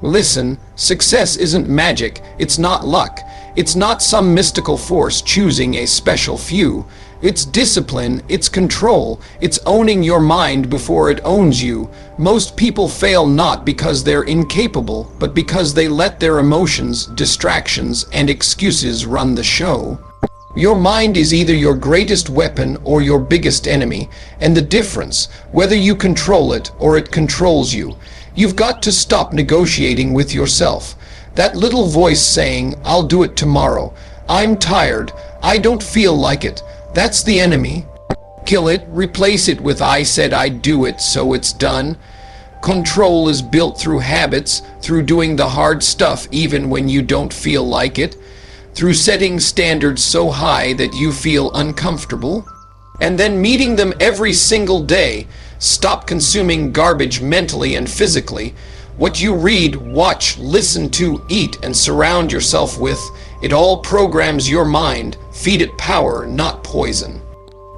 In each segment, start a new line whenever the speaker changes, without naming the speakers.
Listen, success isn't magic, it's not luck. It's not some mystical force choosing a special few. It's discipline, it's control, it's owning your mind before it owns you. Most people fail not because they're incapable, but because they let their emotions, distractions, and excuses run the show. Your mind is either your greatest weapon or your biggest enemy, and the difference, whether you control it or it controls you. You've got to stop negotiating with yourself. That little voice saying, "I'll do it tomorrow," "I'm tired," "I don't feel like it," that's the enemy. Kill it, replace it with "I said I'd do it, so it's done." Control is built through habits, through doing the hard stuff even when you don't feel like it, through setting standards so high that you feel uncomfortable, and then meeting them every single day. Stop consuming garbage mentally and physically. What you read, watch, listen to, eat, and surround yourself with, it all programs your mind. Feed it power, not poison.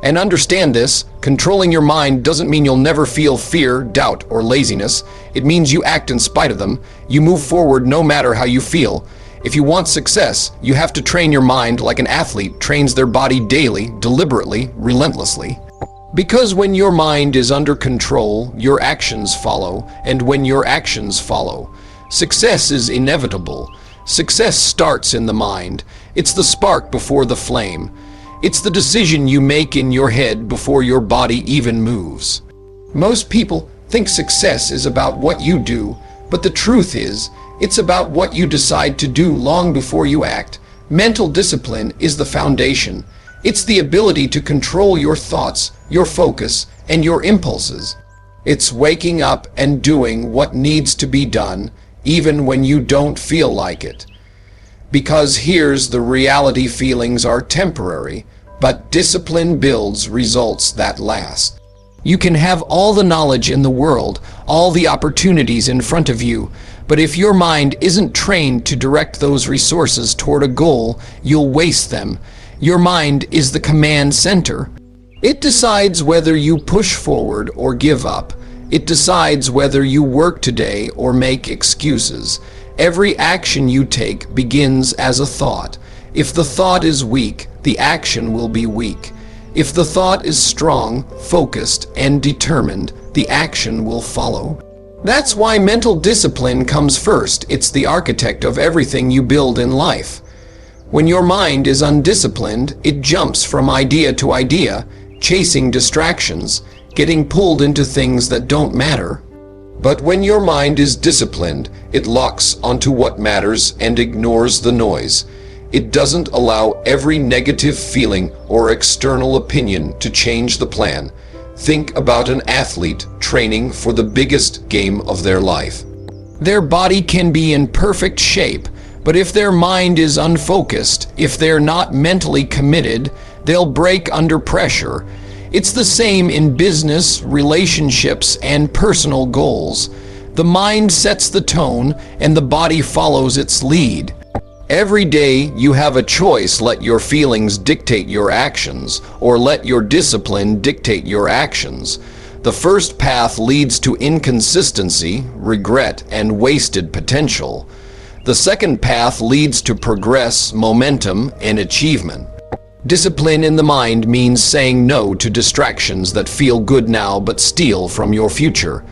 And understand this, controlling your mind doesn't mean you'll never feel fear, doubt, or laziness. It means you act in spite of them. You move forward no matter how you feel. If you want success, you have to train your mind like an athlete trains their body daily, deliberately, relentlessly. Because when your mind is under control, your actions follow, and when your actions follow, success is inevitable. Success starts in the mind. It's the spark before the flame. It's the decision you make in your head before your body even moves. Most people think success is about what you do, but the truth is, it's about what you decide to do long before you act. Mental discipline is the foundation. It's the ability to control your thoughts, your focus, and your impulses. It's waking up and doing what needs to be done, even when you don't feel like it. Because here's the reality: feelings are temporary, but discipline builds results that last. You can have all the knowledge in the world, all the opportunities in front of you, but if your mind isn't trained to direct those resources toward a goal, you'll waste them. Your mind is the command center. It decides whether you push forward or give up. It decides whether you work today or make excuses. Every action you take begins as a thought. If the thought is weak, the action will be weak. If the thought is strong, focused, and determined, the action will follow. That's why mental discipline comes first. It's the architect of everything you build in life. When your mind is undisciplined, it jumps from idea to idea, chasing distractions, getting pulled into things that don't matter. But when your mind is disciplined, it locks onto what matters and ignores the noise. It doesn't allow every negative feeling or external opinion to change the plan. Think about an athlete training for the biggest game of their life. Their body can be in perfect shape, but if their mind is unfocused, if they're not mentally committed, they'll break under pressure. It's the same in business, relationships, and personal goals. The mind sets the tone, and the body follows its lead. Every day you have a choice: let your feelings dictate your actions, or let your discipline dictate your actions. The first path leads to inconsistency, regret, and wasted potential. The second path leads to progress, momentum, and achievement. Discipline in the mind means saying no to distractions that feel good now but steal from your future.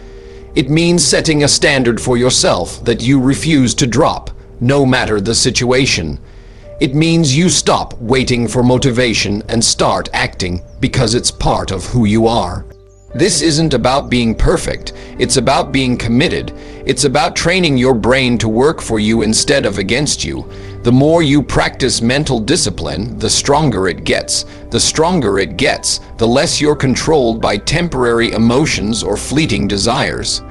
It means setting a standard for yourself that you refuse to drop, no matter the situation. It means you stop waiting for motivation and start acting because it's part of who you are. This isn't about being perfect, it's about being committed. It's about training your brain to work for you instead of against you. The more you practice mental discipline, the stronger it gets. The stronger it gets, the less you're controlled by temporary emotions or fleeting desires.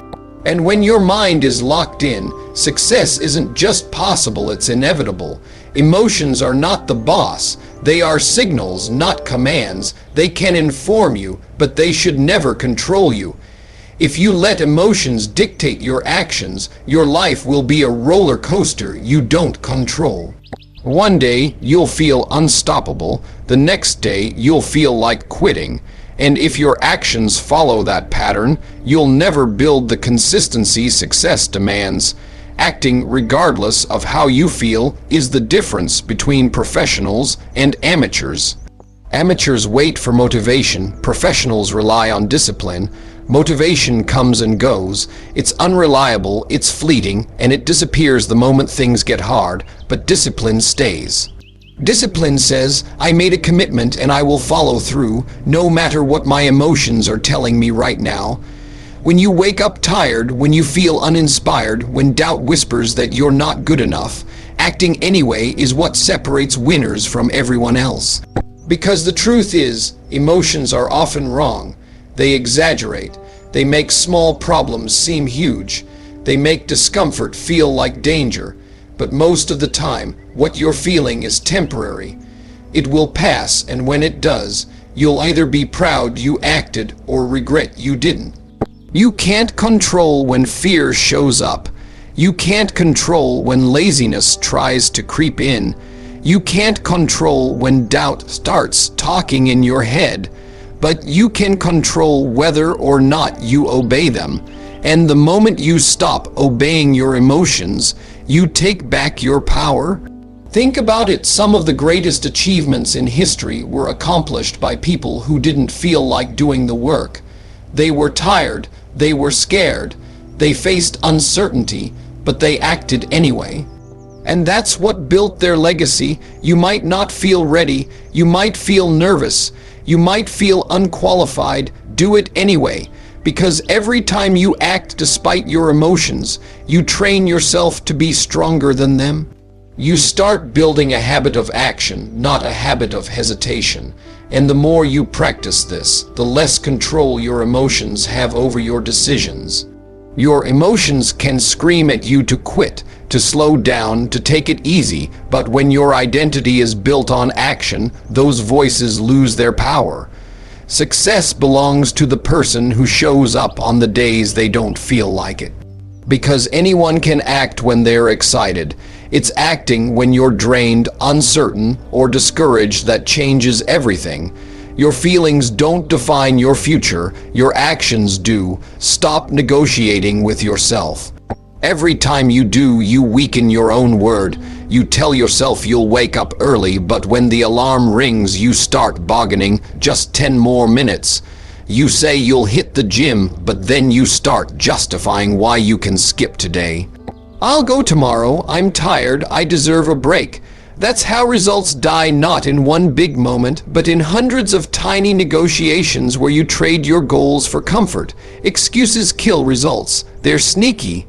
And when your mind is locked in, success isn't just possible, it's inevitable. Emotions are not the boss. They are signals, not commands. They can inform you, but they should never control you. If you let emotions dictate your actions, your life will be a roller coaster you don't control. One day, you'll feel unstoppable. The next day, you'll feel like quitting. And if your actions follow that pattern, you'll never build the consistency success demands. Acting regardless of how you feel is the difference between professionals and amateurs. Amateurs wait for motivation, professionals rely on discipline. Motivation comes and goes, it's unreliable, it's fleeting, and it disappears the moment things get hard, but discipline stays. Discipline says, I made a commitment and I will follow through, no matter what my emotions are telling me right now. When you wake up tired, when you feel uninspired, when doubt whispers that you're not good enough, acting anyway is what separates winners from everyone else. Because the truth is, emotions are often wrong. They exaggerate. They make small problems seem huge. They make discomfort feel like danger. But most of the time, what you're feeling is temporary. It will pass, and when it does, you'll either be proud you acted or regret you didn't. You can't control when fear shows up. You can't control when laziness tries to creep in. You can't control when doubt starts talking in your head. But you can control whether or not you obey them. And the moment you stop obeying your emotions, you take back your power. Think about it. Some of the greatest achievements in history were accomplished by people who didn't feel like doing the work. They were tired, they were scared, they faced uncertainty, but they acted anyway. And that's what built their legacy. You might not feel ready, you might feel nervous, you might feel unqualified. Do it anyway, because every time you act despite your emotions, you train yourself to be stronger than them. You start building a habit of action, not a habit of hesitation. And the more you practice this, the less control your emotions have over your decisions. Your emotions can scream at you to quit, to slow down, to take it easy, but when your identity is built on action, those voices lose their power. Success belongs to the person who shows up on the days they don't feel like it. Because anyone can act when they're excited. It's acting when you're drained, uncertain, or discouraged that changes everything. Your feelings don't define your future, your actions do. Stop negotiating with yourself. Every time you do, you weaken your own word. You tell yourself you'll wake up early, but when the alarm rings, you start bargaining just 10 more minutes. You say you'll hit the gym, but then you start justifying why you can skip today. I'll go tomorrow, I'm tired, I deserve a break. That's how results die, not in one big moment, but in hundreds of tiny negotiations where you trade your goals for comfort. Excuses kill results. They're sneaky.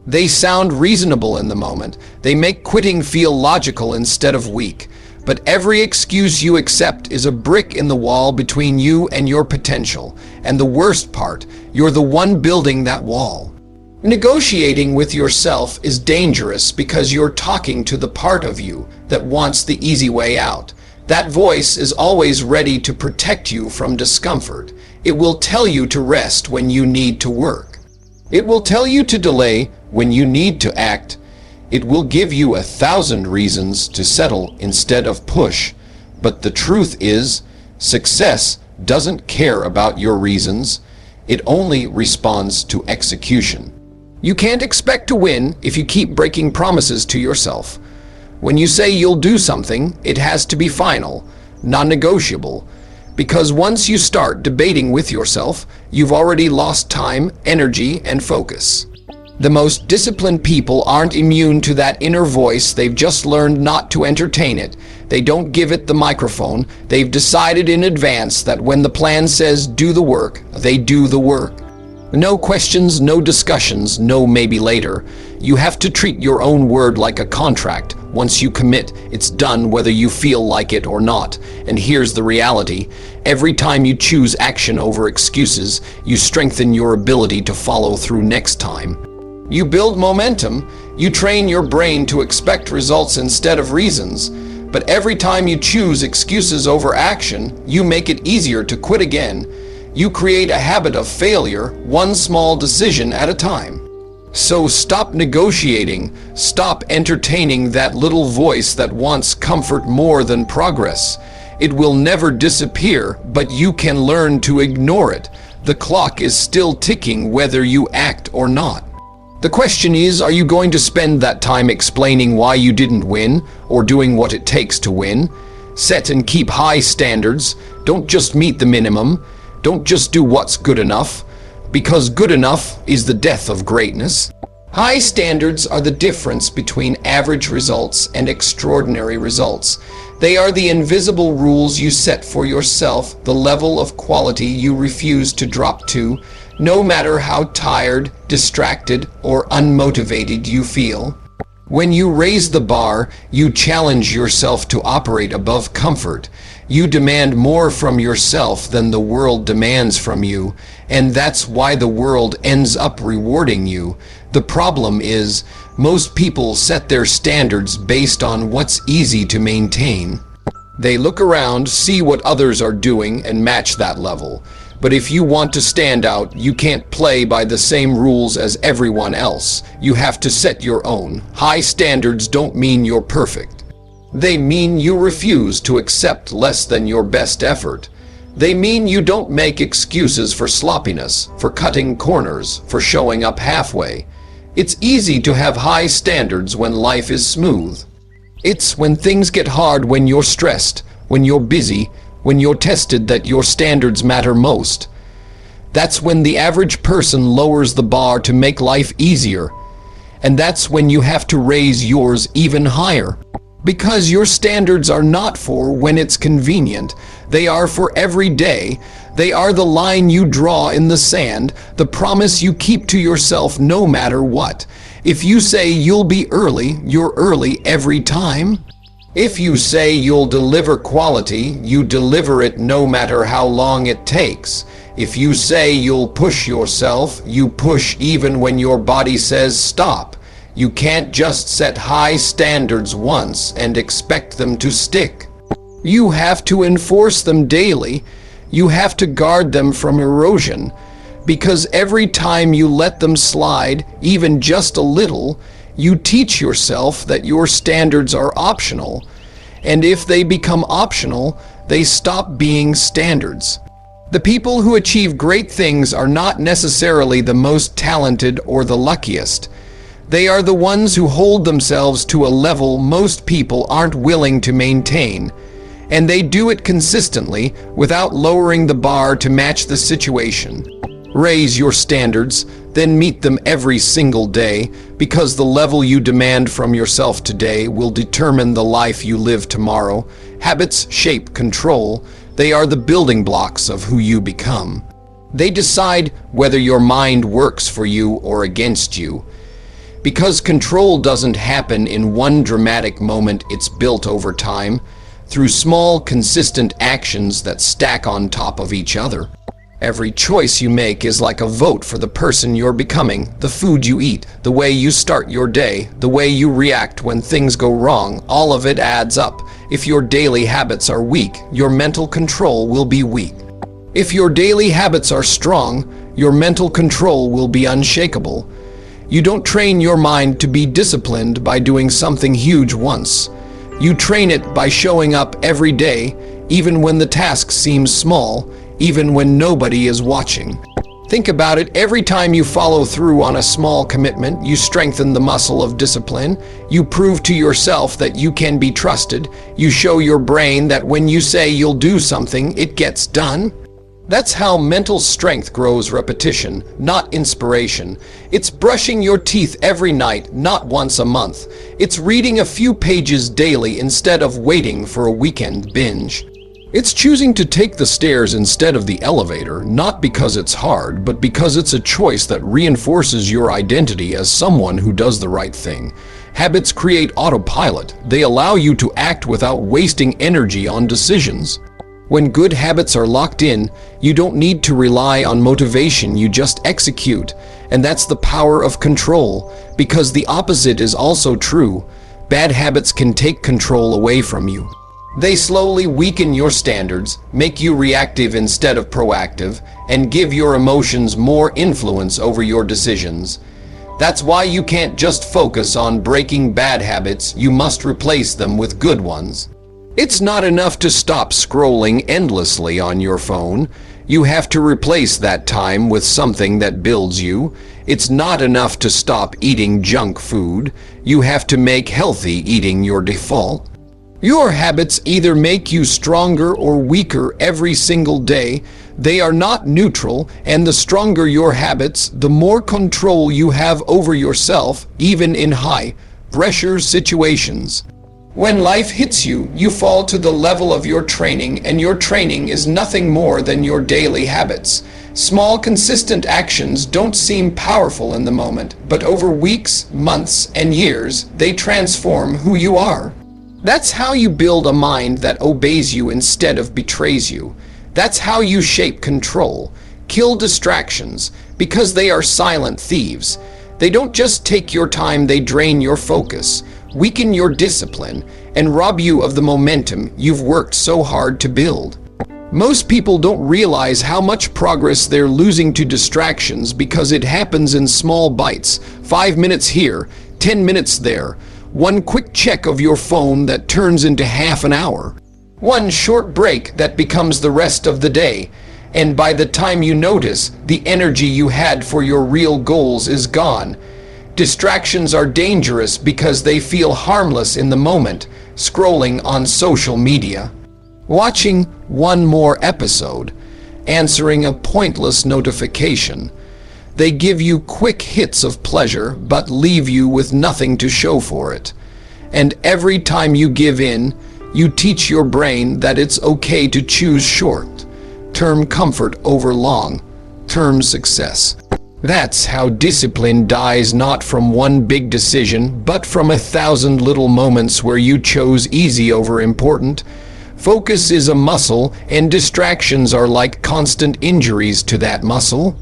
They sound reasonable in the moment. They make quitting feel logical instead of weak. But every excuse you accept is a brick in the wall between you and your potential. And the worst part, you're the one building that wall. Negotiating with yourself is dangerous because you're talking to the part of you that wants the easy way out. That voice is always ready to protect you from discomfort. It will tell you to rest when you need to work. It will tell you to delay when you need to act. It will give you 1,000 reasons to settle instead of push. But the truth is, success doesn't care about your reasons. It only responds to execution. You can't expect to win if you keep breaking promises to yourself. When you say you'll do something, it has to be final, non-negotiable. Because once you start debating with yourself, you've already lost time, energy, and focus. The most disciplined people aren't immune to that inner voice. They've just learned not to entertain it. They don't give it the microphone. They've decided in advance that when the plan says do the work, they do the work. No questions, no discussions, no maybe later. You have to treat your own word like a contract. Once you commit, it's done whether you feel like it or not. And here's the reality. Every time you choose action over excuses, you strengthen your ability to follow through next time. You build momentum. You train your brain to expect results instead of reasons. But every time you choose excuses over action, you make it easier to quit again. You create a habit of failure, one small decision at a time. So stop negotiating. Stop entertaining that little voice that wants comfort more than progress. It will never disappear, but you can learn to ignore it. The clock is still ticking whether you act or not. The question is, are you going to spend that time explaining why you didn't win, or doing what it takes to win? Set and keep high standards. Don't just meet the minimum. Don't just do what's good enough, because good enough is the death of greatness. High standards are the difference between average results and extraordinary results. They are the invisible rules you set for yourself, the level of quality you refuse to drop to, no matter how tired, distracted, or unmotivated you feel. When you raise the bar, you challenge yourself to operate above comfort. You demand more from yourself than the world demands from you, and that's why the world ends up rewarding you. The problem is, most people set their standards based on what's easy to maintain. They look around, see what others are doing, and match that level. But if you want to stand out, you can't play by the same rules as everyone else. You have to set your own. High standards don't mean you're perfect. They mean you refuse to accept less than your best effort. They mean you don't make excuses for sloppiness, for cutting corners, for showing up halfway. It's easy to have high standards when life is smooth. It's when things get hard, when you're stressed, when you're busy, when you're tested, that your standards matter most. That's when the average person lowers the bar to make life easier. And that's when you have to raise yours even higher. Because your standards are not for when it's convenient. They are for every day. They are the line you draw in the sand, the promise you keep to yourself no matter what. If you say you'll be early, you're early every time. If you say you'll deliver quality, you deliver it no matter how long it takes. If you say you'll push yourself, you push even when your body says stop. You can't just set high standards once and expect them to stick. You have to enforce them daily. You have to guard them from erosion. Because every time you let them slide, even just a little, you teach yourself that your standards are optional. And if they become optional, they stop being standards. The people who achieve great things are not necessarily the most talented or the luckiest. They are the ones who hold themselves to a level most people aren't willing to maintain. And they do it consistently without lowering the bar to match the situation. Raise your standards, then meet them every single day, because the level you demand from yourself today will determine the life you live tomorrow. Habits shape control. They are the building blocks of who you become. They decide whether your mind works for you or against you. Because control doesn't happen in one dramatic moment, it's built over time, through small, consistent actions that stack on top of each other. Every choice you make is like a vote for the person you're becoming, the food you eat, the way you start your day, the way you react when things go wrong. All of it adds up. If your daily habits are weak, your mental control will be weak. If your daily habits are strong, your mental control will be unshakable. You don't train your mind to be disciplined by doing something huge once. You train it by showing up every day, even when the task seems small, even when nobody is watching. Think about it. Every time you follow through on a small commitment, you strengthen the muscle of discipline. You prove to yourself that you can be trusted. You show your brain that when you say you'll do something, it gets done. That's how mental strength grows: repetition, not inspiration. It's brushing your teeth every night, not once a month. It's reading a few pages daily instead of waiting for a weekend binge. It's choosing to take the stairs instead of the elevator, not because it's hard, but because it's a choice that reinforces your identity as someone who does the right thing. Habits create autopilot. They allow you to act without wasting energy on decisions. When good habits are locked in, you don't need to rely on motivation, you just execute. And that's the power of control, because the opposite is also true. Bad habits can take control away from you. They slowly weaken your standards, make you reactive instead of proactive, and give your emotions more influence over your decisions. That's why you can't just focus on breaking bad habits, you must replace them with good ones. It's not enough to stop scrolling endlessly on your phone. You have to replace that time with something that builds you. It's not enough to stop eating junk food. You have to make healthy eating your default. Your habits either make you stronger or weaker every single day. They are not neutral, and the stronger your habits, the more control you have over yourself, even in high-pressure situations. When life hits you, you fall to the level of your training, and your training is nothing more than your daily habits. Small, consistent actions don't seem powerful in the moment, but over weeks, months, and years, they transform who you are. That's how you build a mind that obeys you instead of betrays you. That's how you shape control. Kill distractions, because they are silent thieves. They don't just take your time, they drain your focus, weaken your discipline, and rob you of the momentum you've worked so hard to build. Most people don't realize how much progress they're losing to distractions because it happens in small bites. 5 minutes here, 10 minutes there. One quick check of your phone that turns into half an hour. One short break that becomes the rest of the day. And by the time you notice, the energy you had for your real goals is gone. Distractions are dangerous because they feel harmless in the moment, scrolling on social media, watching one more episode, answering a pointless notification. They give you quick hits of pleasure, but leave you with nothing to show for it. And every time you give in, you teach your brain that it's okay to choose short-term comfort over long-term success. That's how discipline dies, not from one big decision, but from 1,000 little moments where you chose easy over important. Focus is a muscle, and distractions are like constant injuries to that muscle.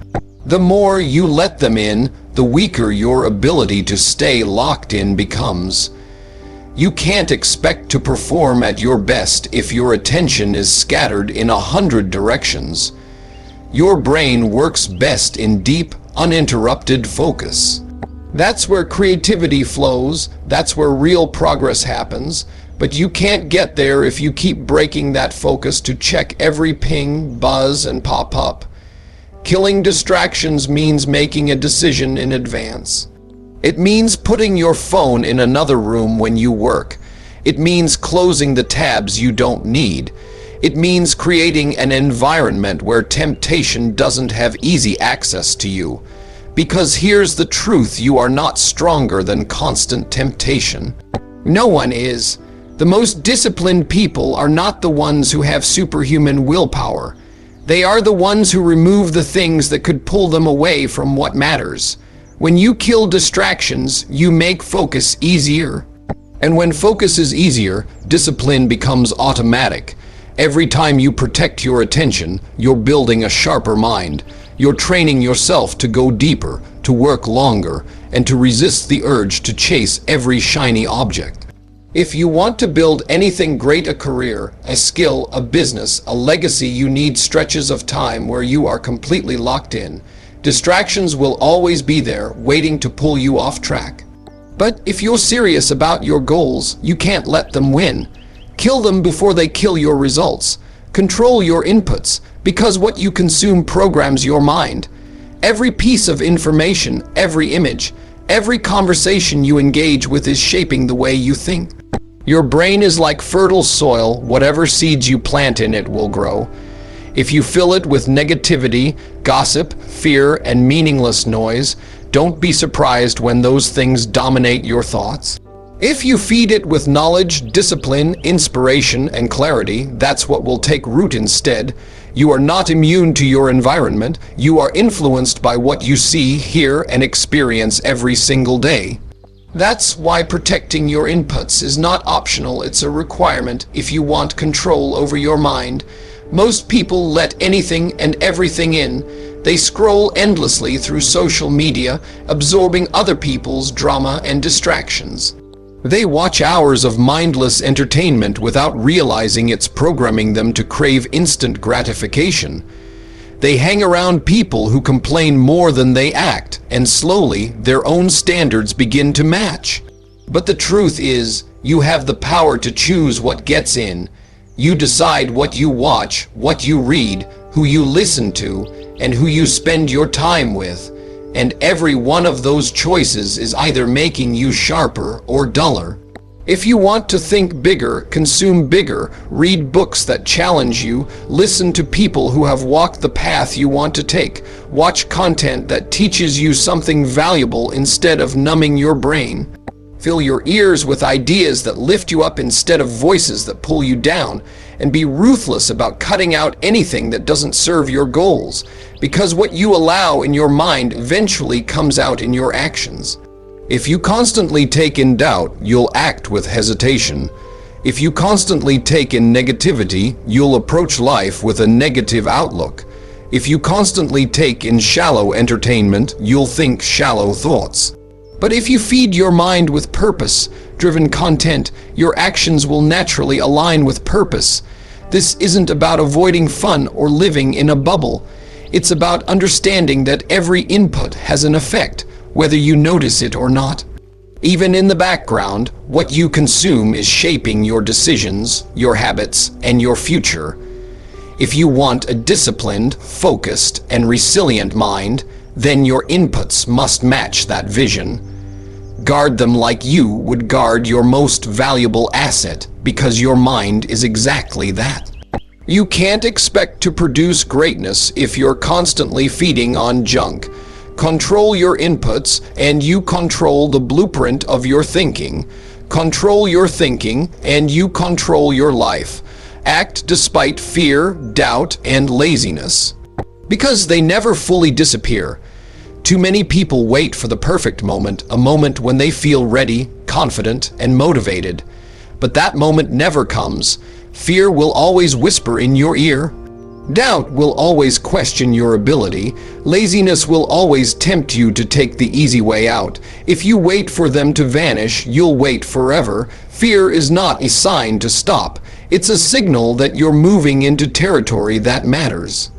The more you let them in, the weaker your ability to stay locked in becomes. You can't expect to perform at your best if your attention is scattered in 100 directions. Your brain works best in deep, uninterrupted focus. That's where creativity flows, that's where real progress happens, but you can't get there if you keep breaking that focus to check every ping, buzz, and pop-up. Killing distractions means making a decision in advance. It means putting your phone in another room when you work. It means closing the tabs you don't need. It means creating an environment where temptation doesn't have easy access to you. Because here's the truth, you are not stronger than constant temptation. No one is. The most disciplined people are not the ones who have superhuman willpower. They are the ones who remove the things that could pull them away from what matters. When you kill distractions, you make focus easier. And when focus is easier, discipline becomes automatic. Every time you protect your attention, you're building a sharper mind. You're training yourself to go deeper, to work longer, and to resist the urge to chase every shiny object. If you want to build anything great, a career, a skill, a business, a legacy, you need stretches of time where you are completely locked in. Distractions will always be there, waiting to pull you off track. But if you're serious about your goals, you can't let them win. Kill them before they kill your results. Control your inputs, because what you consume programs your mind. Every piece of information, every image, every conversation you engage with is shaping the way you think. Your brain is like fertile soil. Whatever seeds you plant in it will grow. If you fill it with negativity, gossip, fear, and meaningless noise, don't be surprised when those things dominate your thoughts. If you feed it with knowledge, discipline, inspiration, and clarity, that's what will take root instead. You are not immune to your environment. You are influenced by what you see, hear, and experience every single day. That's why protecting your inputs is not optional, it's a requirement if you want control over your mind. Most people let anything and everything in. They scroll endlessly through social media, absorbing other people's drama and distractions. They watch hours of mindless entertainment without realizing it's programming them to crave instant gratification. They hang around people who complain more than they act, and slowly their own standards begin to match. But the truth is, you have the power to choose what gets in. You decide what you watch, what you read, who you listen to, and who you spend your time with. And every one of those choices is either making you sharper or duller. If you want to think bigger, consume bigger, read books that challenge you, listen to people who have walked the path you want to take, watch content that teaches you something valuable instead of numbing your brain. Fill your ears with ideas that lift you up instead of voices that pull you down, and be ruthless about cutting out anything that doesn't serve your goals, because what you allow in your mind eventually comes out in your actions. If you constantly take in doubt, you'll act with hesitation. If you constantly take in negativity, you'll approach life with a negative outlook. If you constantly take in shallow entertainment, you'll think shallow thoughts. But if you feed your mind with purpose-driven content, your actions will naturally align with purpose. This isn't about avoiding fun or living in a bubble. It's about understanding that every input has an effect, whether you notice it or not. Even in the background, what you consume is shaping your decisions, your habits, and your future. If you want a disciplined, focused, and resilient mind, then your inputs must match that vision. Guard them like you would guard your most valuable asset, because your mind is exactly that. You can't expect to produce greatness if you're constantly feeding on junk. Control your inputs, and you control the blueprint of your thinking. Control your thinking, and you control your life. Act despite fear, doubt, and laziness, because they never fully disappear. Too many people wait for the perfect moment, a moment when they feel ready, confident, and motivated. But that moment never comes. Fear will always whisper in your ear. Doubt will always question your ability. Laziness will always tempt you to take the easy way out. If you wait for them to vanish, you'll wait forever. Fear is not a sign to stop. It's a signal that you're moving into territory that matters.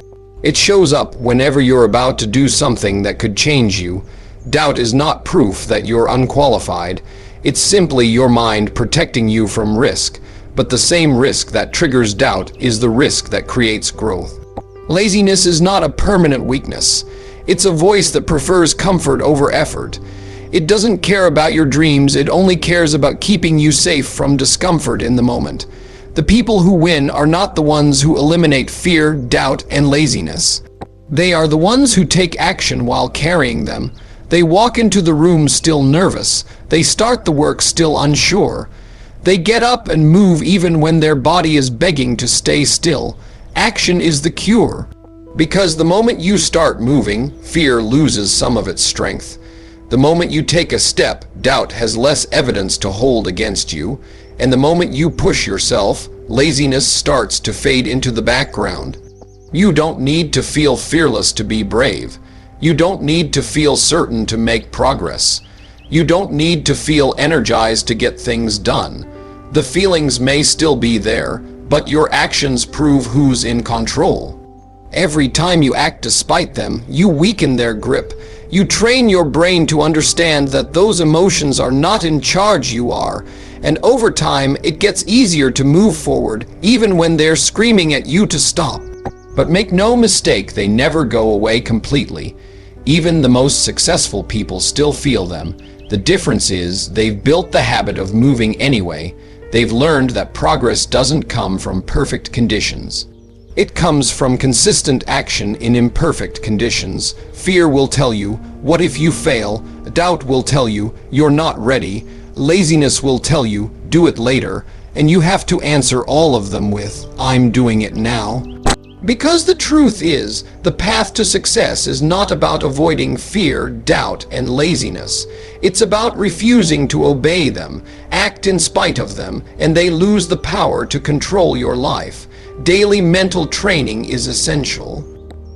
It shows up whenever you're about to do something that could change you. Doubt is not proof that you're unqualified. It's simply your mind protecting you from risk. But the same risk that triggers doubt is the risk that creates growth. Laziness is not a permanent weakness. It's a voice that prefers comfort over effort. It doesn't care about your dreams, it only cares about keeping you safe from discomfort in the moment. The people who win are not the ones who eliminate fear, doubt, and laziness. They are the ones who take action while carrying them. They walk into the room still nervous. They start the work still unsure. They get up and move even when their body is begging to stay still. Action is the cure. Because the moment you start moving, fear loses some of its strength. The moment you take a step, doubt has less evidence to hold against you. And the moment you push yourself, laziness starts to fade into the background. You don't need to feel fearless to be brave. You don't need to feel certain to make progress. You don't need to feel energized to get things done. The feelings may still be there, but your actions prove who's in control. Every time you act despite them, you weaken their grip. You train your brain to understand that those emotions are not in charge, you are. And over time, it gets easier to move forward, even when they're screaming at you to stop. But make no mistake, they never go away completely. Even the most successful people still feel them. The difference is, they've built the habit of moving anyway. They've learned that progress doesn't come from perfect conditions. It comes from consistent action in imperfect conditions. Fear will tell you, what if you fail? Doubt will tell you, you're not ready. Laziness will tell you, do it later. And you have to answer all of them with, I'm doing it now. Because the truth is, the path to success is not about avoiding fear, doubt, and laziness. It's about refusing to obey them, act in spite of them, and they lose the power to control your life. Daily mental training is essential.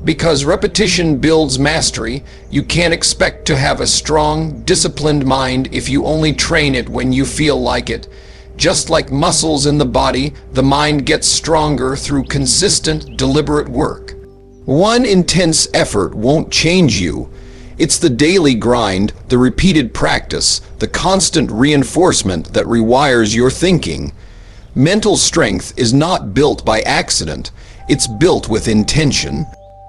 Because repetition builds mastery, you can't expect to have a strong, disciplined mind if you only train it when you feel like it. Just like muscles in the body, the mind gets stronger through consistent, deliberate work. One intense effort won't change you. It's the daily grind, the repeated practice, the constant reinforcement that rewires your thinking. Mental strength is not built by accident. It's built with intention.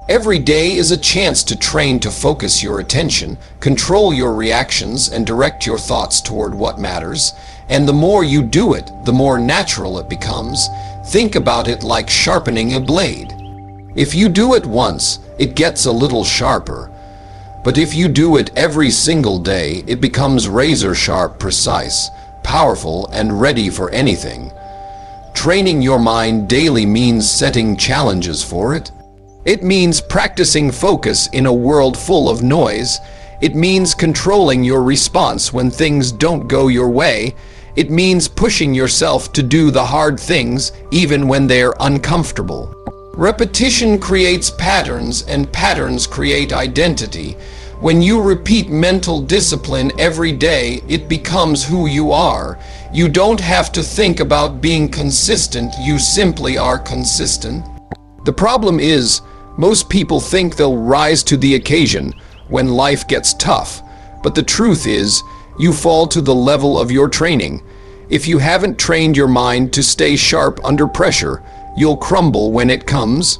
Every day is a chance to train to focus your attention, control your reactions, and direct your thoughts toward what matters. And the more you do it, the more natural it becomes. Think about it like sharpening a blade. If you do it once, it gets a little sharper. But if you do it every single day, it becomes razor sharp, precise, powerful, and ready for anything. Training your mind daily means setting challenges for it. It means practicing focus in a world full of noise. It means controlling your response when things don't go your way. It means pushing yourself to do the hard things even when they're uncomfortable. Repetition creates patterns, and patterns create identity. When you repeat mental discipline every day, it becomes who you are. You don't have to think about being consistent, you simply are consistent. The problem is, most people think they'll rise to the occasion when life gets tough. But the truth is, you fall to the level of your training. If you haven't trained your mind to stay sharp under pressure, you'll crumble when it comes.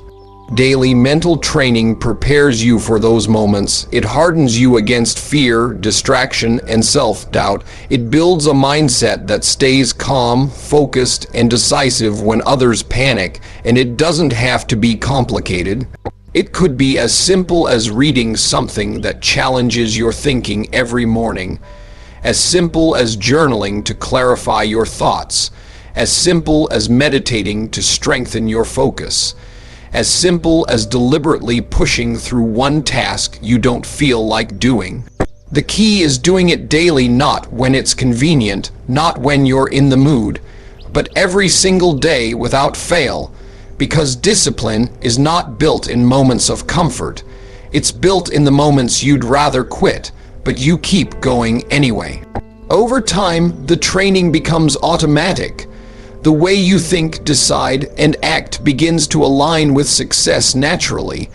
Daily mental training prepares you for those moments. It hardens you against fear, distraction, and self-doubt. It builds a mindset that stays calm, focused, and decisive when others panic, and it doesn't have to be complicated. It could be as simple as reading something that challenges your thinking every morning, as simple as journaling to clarify your thoughts, as simple as meditating to strengthen your focus, as simple as deliberately pushing through one task you don't feel like doing. The key is doing it daily, not when it's convenient, not when you're in the mood, but every single day without fail, because discipline is not built in moments of comfort. It's built in the moments you'd rather quit, but you keep going anyway. Over time, the training becomes automatic. The way you think, decide, and act begins to align with success naturally.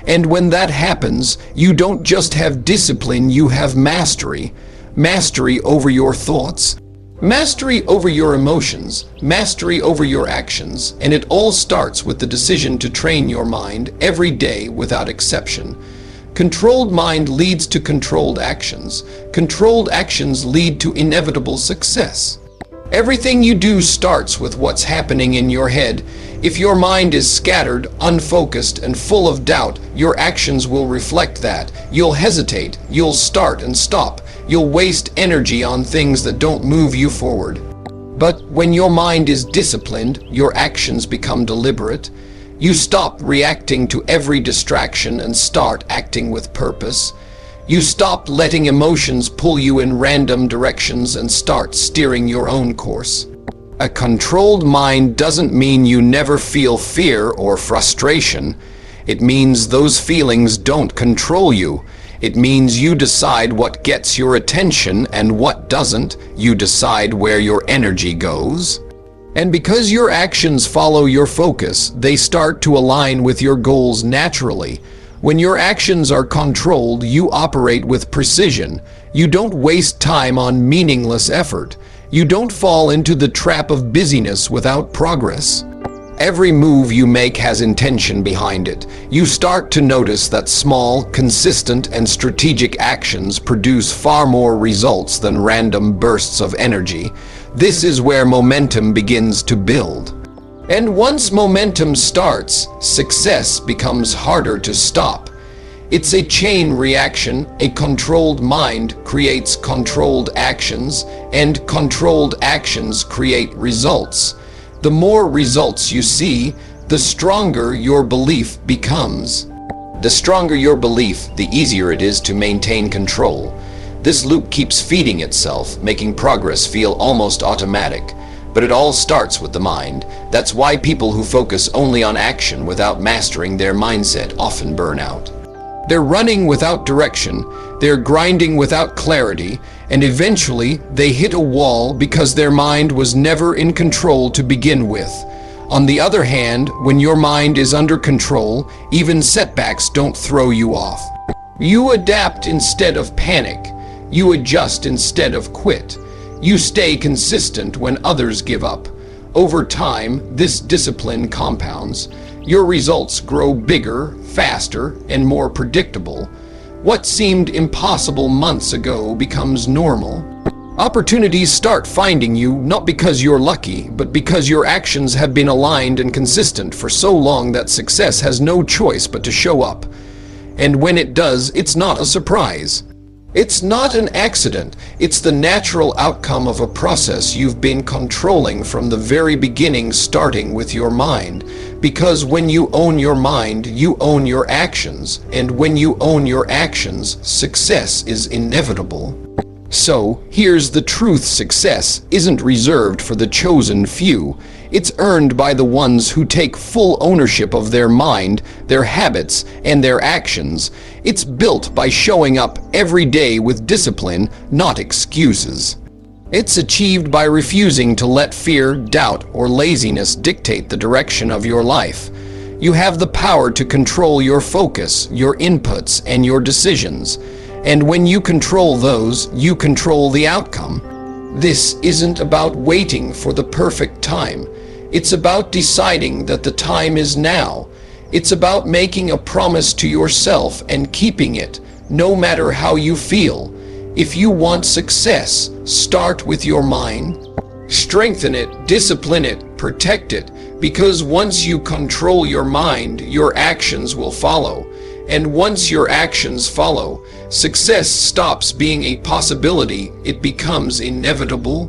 And when that happens, you don't just have discipline, you have mastery. Mastery over your thoughts, mastery over your emotions, mastery over your actions, and it all starts with the decision to train your mind every day without exception. Controlled mind leads to controlled actions. Controlled actions lead to inevitable success. Everything you do starts with what's happening in your head. If your mind is scattered, unfocused, and full of doubt, your actions will reflect that. You'll hesitate, you'll start and stop, you'll waste energy on things that don't move you forward. But when your mind is disciplined, your actions become deliberate. You stop reacting to every distraction and start acting with purpose. You stop letting emotions pull you in random directions and start steering your own course. A controlled mind doesn't mean you never feel fear or frustration. It means those feelings don't control you. It means you decide what gets your attention and what doesn't. You decide where your energy goes. And because your actions follow your focus, they start to align with your goals naturally. When your actions are controlled, you operate with precision. You don't waste time on meaningless effort. You don't fall into the trap of busyness without progress. Every move you make has intention behind it. You start to notice that small, consistent, and strategic actions produce far more results than random bursts of energy. This is where momentum begins to build. And once momentum starts, success becomes harder to stop. It's a chain reaction. A controlled mind creates controlled actions, and controlled actions create results. The more results you see, the stronger your belief becomes. The stronger your belief, the easier it is to maintain control. This loop keeps feeding itself, making progress feel almost automatic. But it all starts with the mind. That's why people who focus only on action without mastering their mindset often burn out. They're running without direction, they're grinding without clarity, and eventually they hit a wall because their mind was never in control to begin with. On the other hand, when your mind is under control, even setbacks don't throw you off. You adapt instead of panic. You adjust instead of quit. You stay consistent when others give up. Over time, this discipline compounds. Your results grow bigger, faster, and more predictable. What seemed impossible months ago becomes normal. Opportunities start finding you not because you're lucky, but because your actions have been aligned and consistent for so long that success has no choice but to show up. And when it does, it's not a surprise. It's not an accident. It's the natural outcome of a process you've been controlling from the very beginning, starting with your mind. Because when you own your mind, you own your actions. And when you own your actions, success is inevitable. So, here's the truth: success isn't reserved for the chosen few. It's earned by the ones who take full ownership of their mind, their habits, and their actions. It's built by showing up every day with discipline, not excuses. It's achieved by refusing to let fear, doubt, or laziness dictate the direction of your life. You have the power to control your focus, your inputs, and your decisions. And when you control those, you control the outcome. This isn't about waiting for the perfect time. It's about deciding that the time is now. It's about making a promise to yourself and keeping it, no matter how you feel. If you want success, start with your mind. Strengthen it, discipline it, protect it, because once you control your mind, your actions will follow. And once your actions follow, success stops being a possibility. It becomes inevitable.